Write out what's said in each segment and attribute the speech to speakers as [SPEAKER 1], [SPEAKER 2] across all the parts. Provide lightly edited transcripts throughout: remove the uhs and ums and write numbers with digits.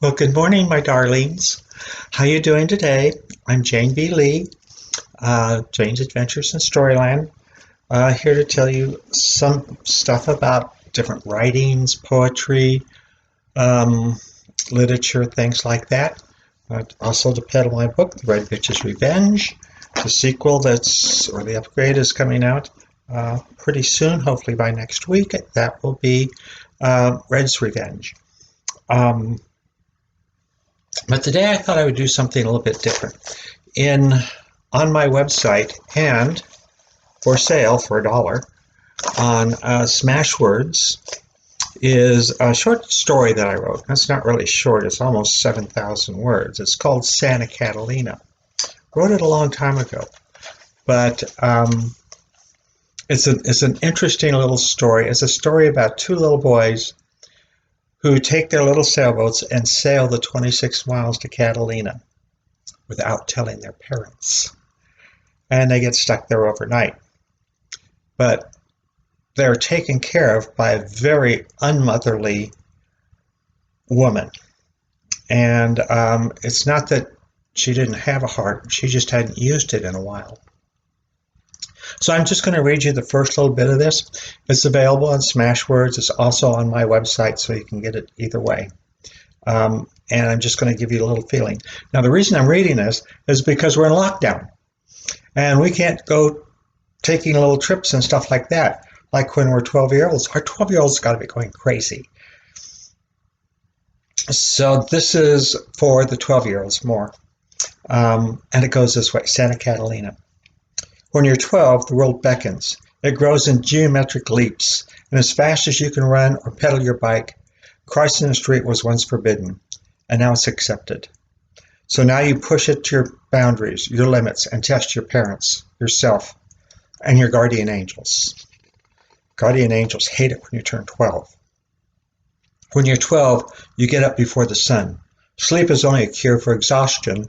[SPEAKER 1] Well, good morning, my darlings. How you doing today? I'm Jane B. Lee, Jane's Adventures in Storyland, here to tell you some stuff about different writings, poetry, um, literature, things like that. Also to peddle my book, The Red Bitch's Revenge. The sequel or the upgrade is coming out pretty soon, hopefully by next week. That will be Red's Revenge. Um, But today I thought I would do something a little bit different. In On my website and for sale for $1 on Smashwords is a short story that I wrote. It's not really short, it's almost 7,000 words. It's called Santa Catalina. Wrote it a long time ago, but it's an interesting little story. It's a story about two little boys who take their little sailboats and sail the 26 miles to Catalina without telling their parents. And they get stuck there overnight. But they're taken care of by a very unmotherly woman. And it's not that she didn't have a heart, she just hadn't used it in a while. So I'm just going to read you the first little bit of this. It's available on Smashwords. It's also on my website, so you can get it either way. And I'm just going to give you a little feeling. Now, the reason I'm reading this is because we're in lockdown, and we can't go taking little trips and stuff like that. Like when we're 12-year-olds, our 12-year-olds got to be going crazy. So this is for the 12-year-olds more. And it goes this way: Santa Catalina. When you're 12, the world beckons. It grows in geometric leaps, and as fast as you can run or pedal your bike, crossing the street was once forbidden, and now it's accepted. So now you push it to your boundaries, your limits, and test your parents, yourself, and your guardian angels. Guardian angels hate it when you turn 12. When you're 12, you get up before the sun. Sleep is only a cure for exhaustion,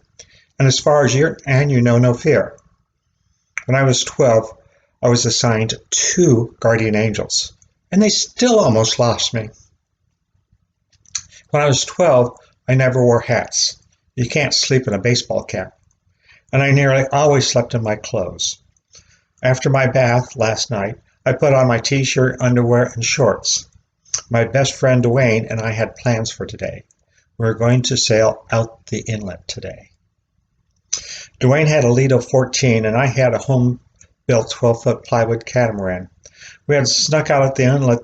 [SPEAKER 1] and as far as you know no fear. When I was 12, I was assigned 2 guardian angels, and they still almost lost me. When I was 12, I never wore hats. You can't sleep in a baseball cap. And I nearly always slept in my clothes. After my bath last night, I put on my t-shirt, underwear, and shorts. My best friend Dwayne and I had plans for today. We were going to sail out the inlet today. Dwayne had a Lido 14 and I had a home-built 12-foot plywood catamaran. We had snuck out at the inlet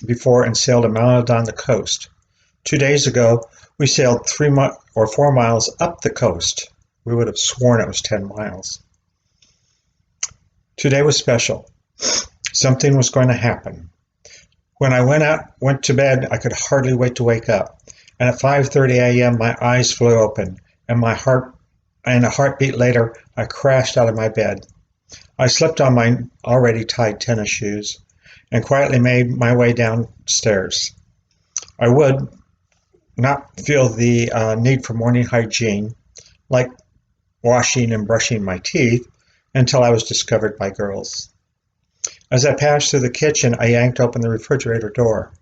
[SPEAKER 1] before and sailed a mile down the coast. 2 days ago, we sailed 4 miles up the coast. We would have sworn it was 10 miles. Today was special. Something was going to happen. When I went to bed, I could hardly wait to wake up. And at 5:30 a.m., my eyes flew open, and a heartbeat later, I crashed out of my bed. I slipped on my already tied tennis shoes and quietly made my way downstairs. I would not feel the need for morning hygiene, like washing and brushing my teeth, until I was discovered by girls. As I passed through the kitchen, I yanked open the refrigerator door.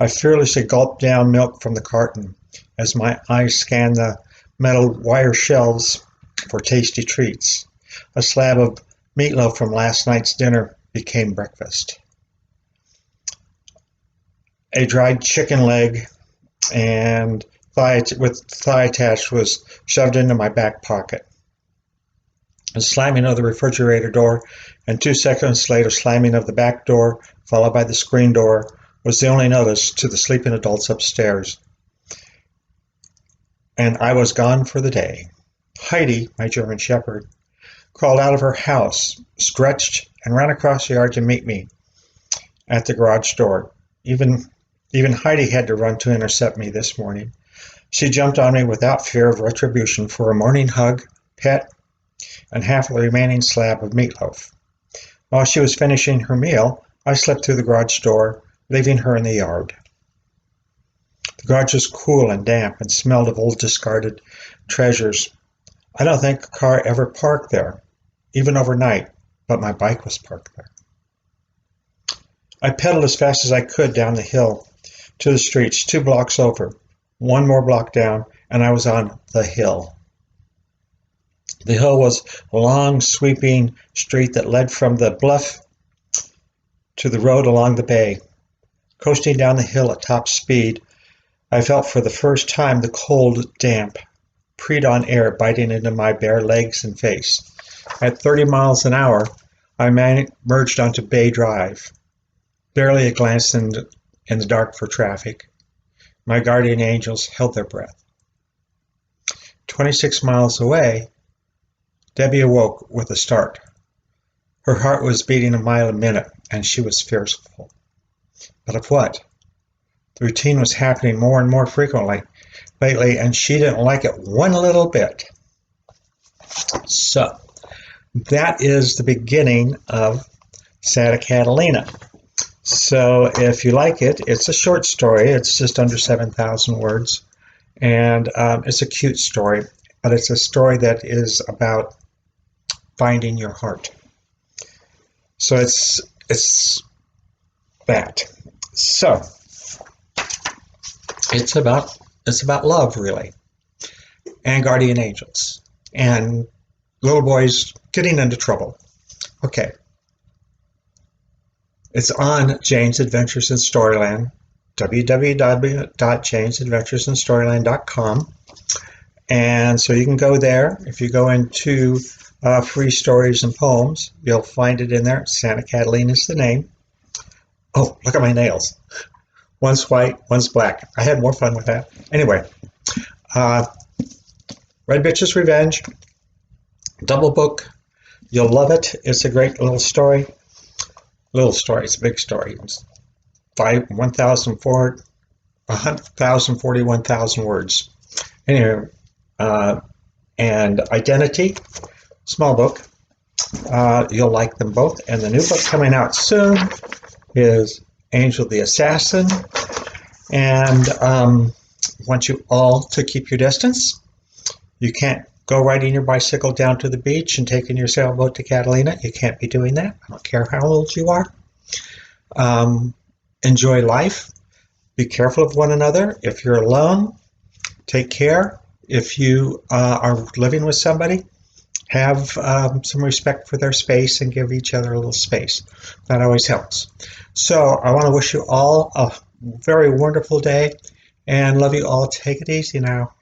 [SPEAKER 1] I fearlessly gulped down milk from the carton as my eyes scanned the metal wire shelves for tasty treats. A slab of meatloaf from last night's dinner became breakfast. A dried chicken leg and with thigh attached was shoved into my back pocket. The slamming of the refrigerator door and 2 seconds later slamming of the back door, followed by the screen door, was the only notice to the sleeping adults upstairs. And I was gone for the day. Heidi, my German shepherd, crawled out of her house, stretched, and ran across the yard to meet me at the garage door. Even Heidi had to run to intercept me this morning. She jumped on me without fear of retribution for a morning hug, pet, and half of the remaining slab of meatloaf. While she was finishing her meal, I slipped through the garage door, leaving her in the yard. The garage was cool and damp and smelled of old discarded treasures. I don't think a car ever parked there, even overnight, but my bike was parked there. I pedaled as fast as I could down the hill to the streets 2 blocks over. one more block down, and I was on the hill. The hill was a long, sweeping street that led from the bluff to the road along the bay. Coasting down the hill at top speed, I felt for the first time the cold, damp, pre-dawn air biting into my bare legs and face. At 30 miles an hour, I merged onto Bay Drive, barely a glance in the dark for traffic. My guardian angels held their breath. 26 miles away, Debbie awoke with a start. Her heart was beating a mile a minute, and she was fearful. But of what? The routine was happening more and more frequently lately, and she didn't like it one little bit. So, that is the beginning of Santa Catalina. So if you like it, it's a short story. It's just under 7,000 words. And it's a cute story, but it's a story that is about finding your heart. So it's that. So it's about love, really, and guardian angels, and little boys getting into trouble. Okay. It's on Jane's Adventures in Storyland, www.janesadventuresinstoryland.com. And so you can go there. If you go into free stories and poems, you'll find it in there. Santa Catalina is the name. Oh, look at my nails. One's white, one's black. I had more fun with that. Anyway, Red Bitch's Revenge, double book. You'll love it. It's a great little story. Little story, it's a big story. It's 1,041,000 words. Anyway, and Identity, small book. You'll like them both. And the new book coming out soon is Angel the Assassin. And want you all to keep your distance. You can't go riding your bicycle down to the beach and taking your sailboat to Catalina. You can't be doing that. I don't care how old you are. Enjoy life. Be careful of one another. If you're alone, take care. If you are living with somebody, have some respect for their space and give each other a little space. That always helps. So I want to wish you all a very wonderful day and love you all. Take it easy now.